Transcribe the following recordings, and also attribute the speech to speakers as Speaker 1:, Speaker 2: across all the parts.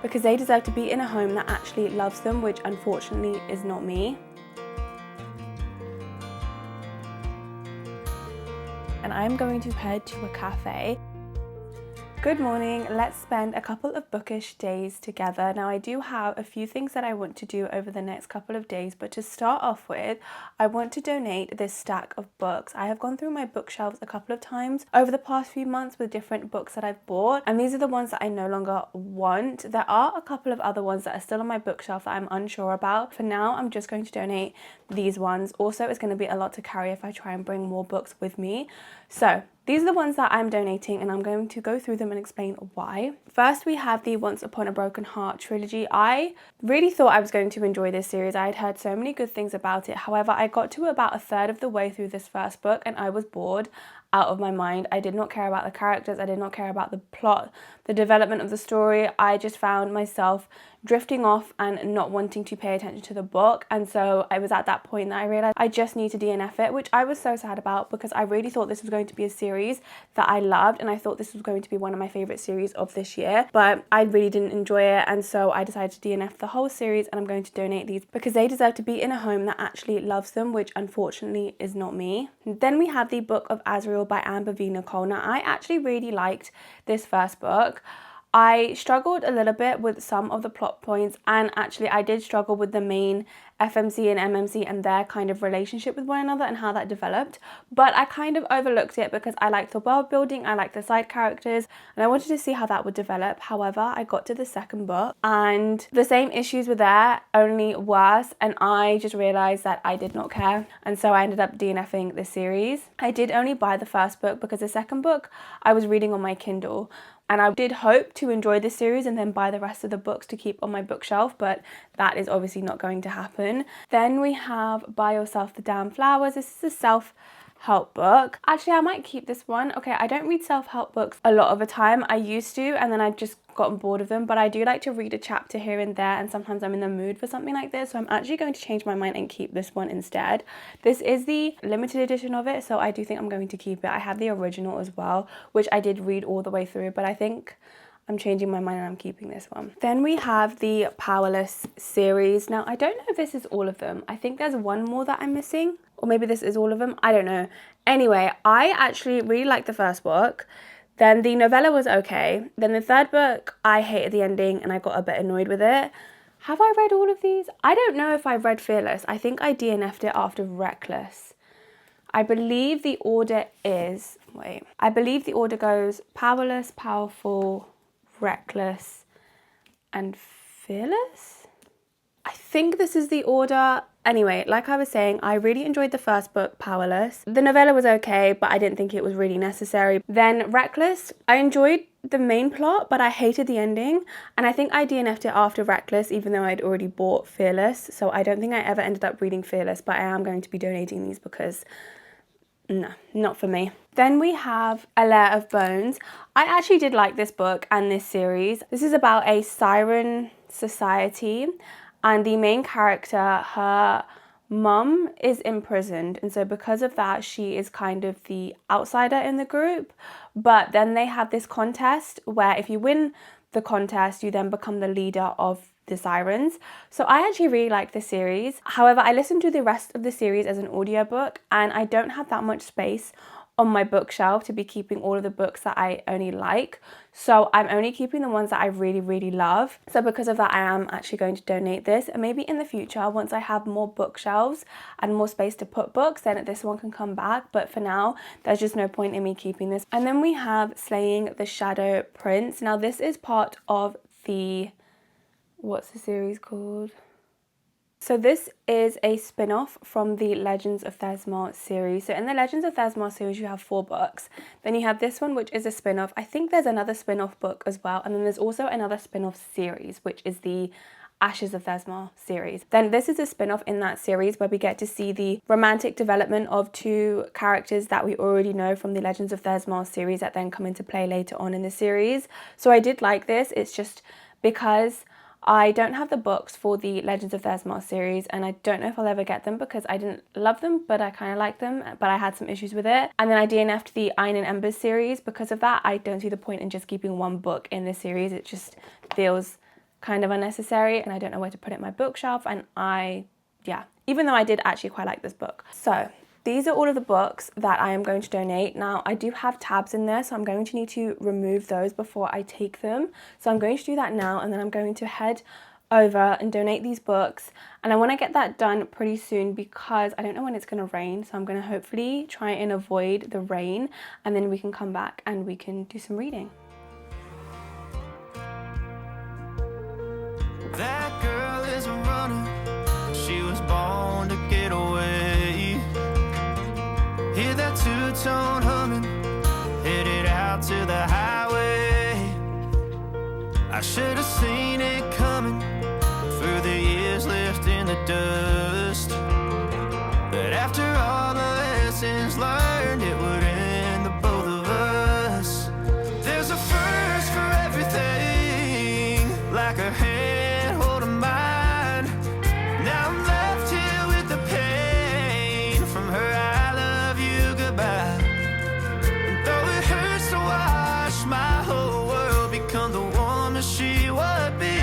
Speaker 1: because they deserve to be in a home that actually loves them, which unfortunately is not me. And I'm going to head to a cafe. Good morning, let's spend a couple of bookish days together. Now I do have a few things that I want to do over the next couple of days, but to start off with, I want to donate this stack of books. I have gone through my bookshelves a couple of times over the past few months with different books that I've bought, and these are the ones that I no longer want. There are a couple of other ones that are still on my bookshelf that I'm unsure about. For now, I'm just going to donate these ones. Also, it's going to be a lot to carry if I try and bring more books with me. So these are the ones that I'm donating, and I'm going to go through them and explain why. First, we have the Once Upon a Broken Heart trilogy. I really thought I was going to enjoy this series. I had heard so many good things about it. However, I got to about a third of the way through this first book and I was bored out of my mind. I did not care about the characters. I did not care about the plot, the development of the story. I just found myself drifting off and not wanting to pay attention to the book. And so I was at that point that I realized I just need to DNF it, which I was so sad about because I really thought this was going to be a series that I loved, and I thought this was going to be one of my favorite series of this year, but I really didn't enjoy it. And so I decided to DNF the whole series, and I'm going to donate these because they deserve to be in a home that actually loves them, which unfortunately is not me. Then we have the Book of Azrael by Amber V. Nicole. Now I actually really liked this first book. I struggled a little bit with some of the plot points, and actually I did struggle with the main FMC and MMC and their kind of relationship with one another and how that developed, but I kind of overlooked it because I liked the world building, I liked the side characters, and I wanted to see how that would develop. However, I got to the second book and the same issues were there, only worse, and I just realized that I did not care, and so I ended up DNFing the series. I did only buy the first book because the second book I was reading on my Kindle, and I did hope to enjoy this series and then buy the rest of the books to keep on my bookshelf, but that is obviously not going to happen. Then we have Buy Yourself the Damn Flowers. This is a self-help book. Actually, I might keep this one. Okay, I don't read self-help books a lot of the time. I used to, and then I just gotten bored of them, but I do like to read a chapter here and there, and sometimes I'm in the mood for something like this, so I'm actually going to change my mind and keep this one instead. This is the limited edition of it, so I do think I'm going to keep it. I have the original as well, which I did read all the way through, but I think I'm changing my mind and I'm keeping this one. Then we have the Powerless series. Now I don't know if this is all of them. I think there's one more that I'm missing, or maybe this is all of them. I don't know. Anyway, I actually really liked the first book. Then the novella was okay. Then the third book, I hated the ending and I got a bit annoyed with it. Have I read all of these? I don't know if I've read Fearless. I think I DNF'd it after Reckless. I believe the order is, I believe the order goes Powerless, Powerful, Reckless, and Fearless? I think this is the order. Anyway, like I was saying, I really enjoyed the first book, Powerless. The novella was okay, but I didn't think it was really necessary. Then Reckless, I enjoyed the main plot, but I hated the ending. And I think I DNF'd it after Reckless, even though I'd already bought Fearless. So I don't think I ever ended up reading Fearless, but I am going to be donating these because no, not for me. Then we have A Lair of Bones. I actually did like this book and this series. This is about a siren society, and the main character, her mum is imprisoned, and so because of that she is kind of the outsider in the group. But then they have this contest where if you win the contest you then become the leader of the sirens. So I actually really like this series. However, I listened to the rest of the series as an audiobook, and I don't have that much space on my bookshelf to be keeping all of the books that I only like. So I'm only keeping the ones that I really, really love. So because of that, I am actually going to donate this. And maybe in the future, once I have more bookshelves and more space to put books, then this one can come back. But for now, there's just no point in me keeping this. And then we have Slaying the Shadow Prince. Now this is part of the, what's the series called? So this is a spin-off from the Legends of Thesmar series. So in the Legends of Thesmar series, you have 4 books. Then you have this one, which is a spin-off. I think there's another spin-off book as well. And then there's also another spin-off series, which is the Ashes of Thesmar series. Then this is a spin-off in that series where we get to see the romantic development of 2 characters that we already know from the Legends of Thesmar series that then come into play later on in the series. So I did like this. It's just because I don't have the books for the Legends of Thesmar series, and I don't know if I'll ever get them because I didn't love them, but I kind of like them, but I had some issues with it. And then I DNF'd the Iron and Embers series because of that. I don't see the point in just keeping one book in this series. It just feels kind of unnecessary and I don't know where to put it in my bookshelf, and even though I did actually quite like this book. So these are all of the books that I am going to donate. Now I do have tabs in there, so I'm going to need to remove those before I take them. So I'm going to do that now, and then I'm going to head over and donate these books, and I want to get that done pretty soon because I don't know when it's going to rain, so I'm going to hopefully try and avoid the rain, and then we can come back and we can do some reading.
Speaker 2: That girl is a runner, she was born to get away. Hear that two-tone humming, headed out to the highway. I should have seen it coming for the years left in the dust, but after all the lessons learned, it would end the both of us. There's a first for everything, like a hand holding mine. Now I'm left here with the pain from her I love you goodbye. And though it hurts to watch my whole world become the woman she would be,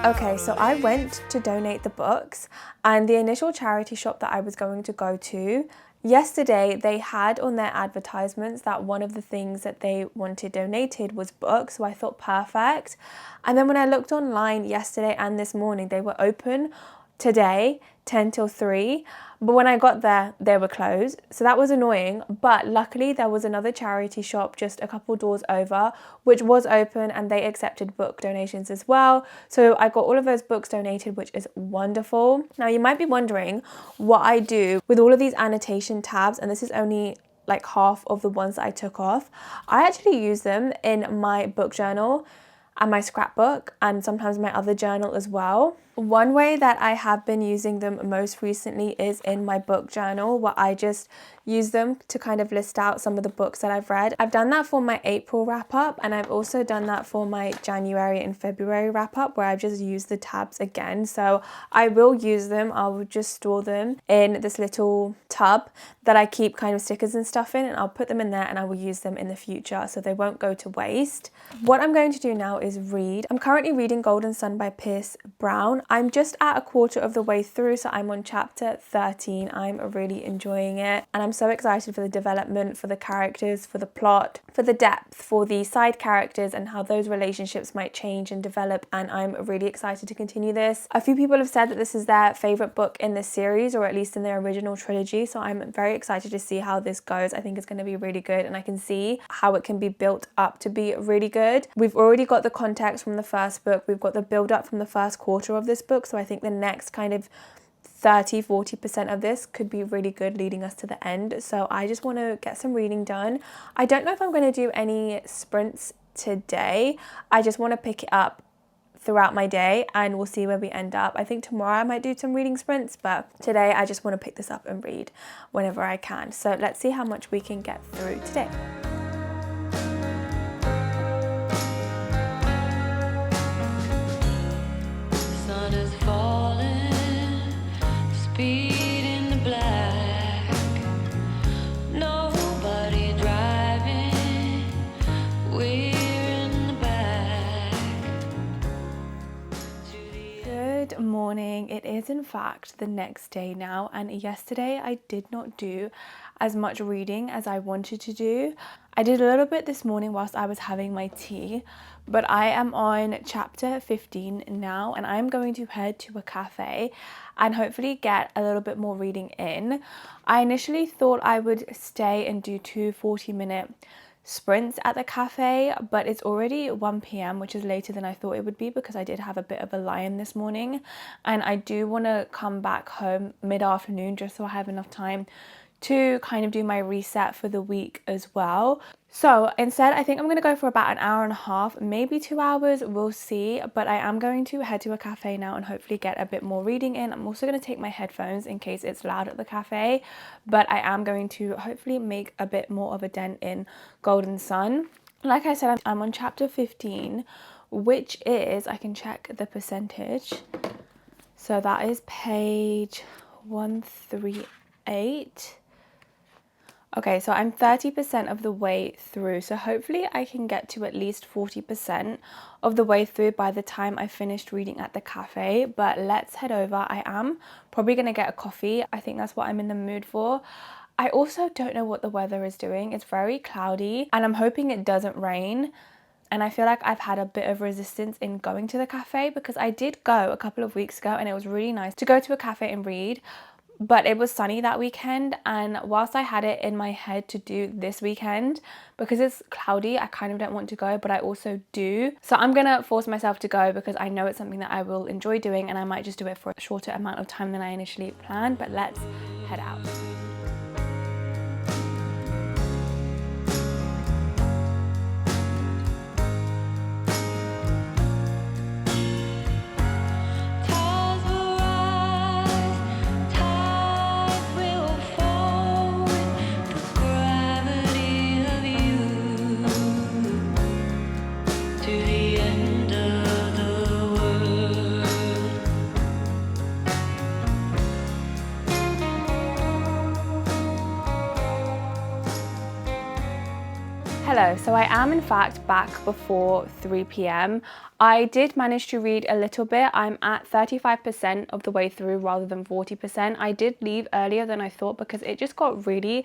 Speaker 1: Okay, so I went to donate the books, and the initial charity shop that I was going to go to, yesterday they had on their advertisements that one of the things that they wanted donated was books, so I thought perfect. And then when I looked online yesterday and this morning, they were open today 10 till 3, but when I got there they were closed, so that was annoying. But luckily there was another charity shop just a couple doors over which was open, and they accepted book donations as well, so I got all of those books donated, which is wonderful. Now you might be wondering what I do with all of these annotation tabs, and this is only like half of the ones that I took off. I actually use them in my book journal and my scrapbook, and sometimes my other journal as well. One way that I have been using them most recently is in my book journal, where I just use them to kind of list out some of the books that I've read. I've done that for my April wrap up, and I've also done that for my January and February wrap up, where I've just used the tabs again. So I will use them. I will just store them in this little tub that I keep kind of stickers and stuff in, and I'll put them in there and I will use them in the future, so they won't go to waste. What I'm going to do now is read. I'm currently reading Golden Sun by Pierce Brown. I'm just at a quarter of the way through, so I'm on chapter 13. I'm really enjoying it, and I'm so excited for the development, for the characters, for the plot, for the depth, for the side characters and how those relationships might change and develop, and I'm really excited to continue this. A few people have said that this is their favourite book in this series, or at least in their original trilogy, so I'm very excited to see how this goes. I think it's going to be really good, and I can see how it can be built up to be really good. We've already got the context from the first book, we've got the build up from the first quarter of this book, so I think the next kind of 30-40% of this could be really good leading us to the end. So I just want to get some reading done. I don't know if I'm going to do any sprints today. I just want to pick it up throughout my day and we'll see where we end up. I think tomorrow I might do some reading sprints, but today I just want to pick this up and read whenever I can. So let's see how much we can get through today.
Speaker 3: Sun is falling, speed in the black, nobody driving, we're in the back.
Speaker 1: Good morning. It is in fact the next day now, and yesterday I did not do as much reading as I wanted to do. I did a little bit this morning whilst I was having my tea, but I am on chapter 15 now, and I'm going to head to a cafe and hopefully get a little bit more reading in. I initially thought I would stay and do 2 40-minute sprints at the cafe, but it's already 1 p.m, which is later than I thought it would be because I did have a bit of a lie-in this morning, and I do want to come back home mid-afternoon just so I have enough time to kind of do my reset for the week as well. So instead, I think I'm going to go for about an hour and a half, maybe 2 hours, we'll see. But I am going to head to a cafe now and hopefully get a bit more reading in. I'm also going to take my headphones in case it's loud at the cafe, but I am going to hopefully make a bit more of a dent in Golden Sun. Like I said, I'm on chapter 15, which is, I can check the percentage. So that is page 138. Okay, so I'm 30% of the way through, so hopefully I can get to at least 40% of the way through by the time I finished reading at the cafe. But let's head over. I am probably going to get a coffee. I think that's what I'm in the mood for. I also don't know what the weather is doing. It's very cloudy and I'm hoping it doesn't rain. And I feel like I've had a bit of resistance in going to the cafe because I did go a couple of weeks ago and it was really nice to go to a cafe and read. But it was sunny that weekend, and whilst I had it in my head to do this weekend, because it's cloudy, I kind of don't want to go, but I also do. So I'm gonna force myself to go because I know it's something that I will enjoy doing, and I might just do it for a shorter amount of time than I initially planned. But let's head out.
Speaker 3: Tides will rise, tides will fall with the gravity of you to the end of the world.
Speaker 1: Hello, so I am in fact back before 3 p.m. I did manage to read a little bit. I'm at 35% of the way through rather than 40%. I did leave earlier than I thought because it just got really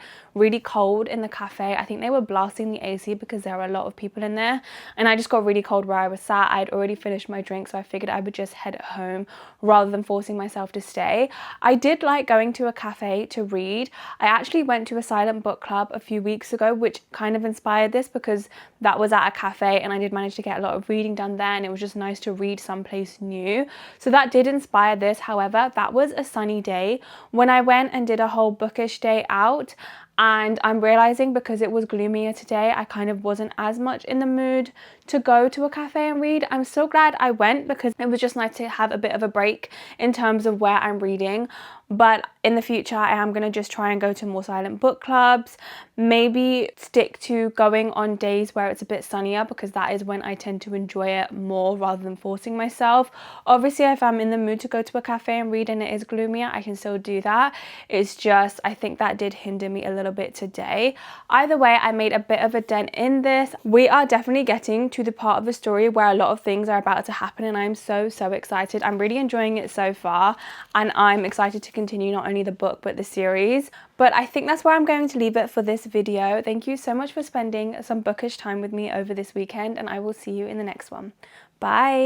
Speaker 1: cold in the cafe. I think they were blasting the AC because there were a lot of people in there, and I just got really cold where I was sat. I'd already finished my drink, so I figured I would just head home rather than forcing myself to stay. I did like going to a cafe to read. I actually went to a silent book club a few weeks ago, which kind of inspired this because that was at a cafe and I did manage to get a lot of reading done there, and it was just nice to read someplace new. So that did inspire this. However, that was a sunny day. When I went and did a whole bookish day out, and I'm realizing because it was gloomier today, I kind of wasn't as much in the mood to go to a cafe and read. I'm so glad I went because it was just nice to have a bit of a break in terms of where I'm reading. But in the future, I am going to just try and go to more silent book clubs, maybe stick to going on days where it's a bit sunnier because that is when I tend to enjoy it more rather than forcing myself. Obviously, if I'm in the mood to go to a cafe and read and it is gloomier, I can still do that. It's just, I think that did hinder me a little bit today. Either way, I made a bit of a dent in this. We are definitely getting to the part of the story where a lot of things are about to happen, and I'm so excited. I'm really enjoying it so far, and I'm excited to continue not only the book but the series. But I think that's where I'm going to leave it for this video. Thank you so much for spending some bookish time with me over this weekend, and I will see you in the next one. Bye.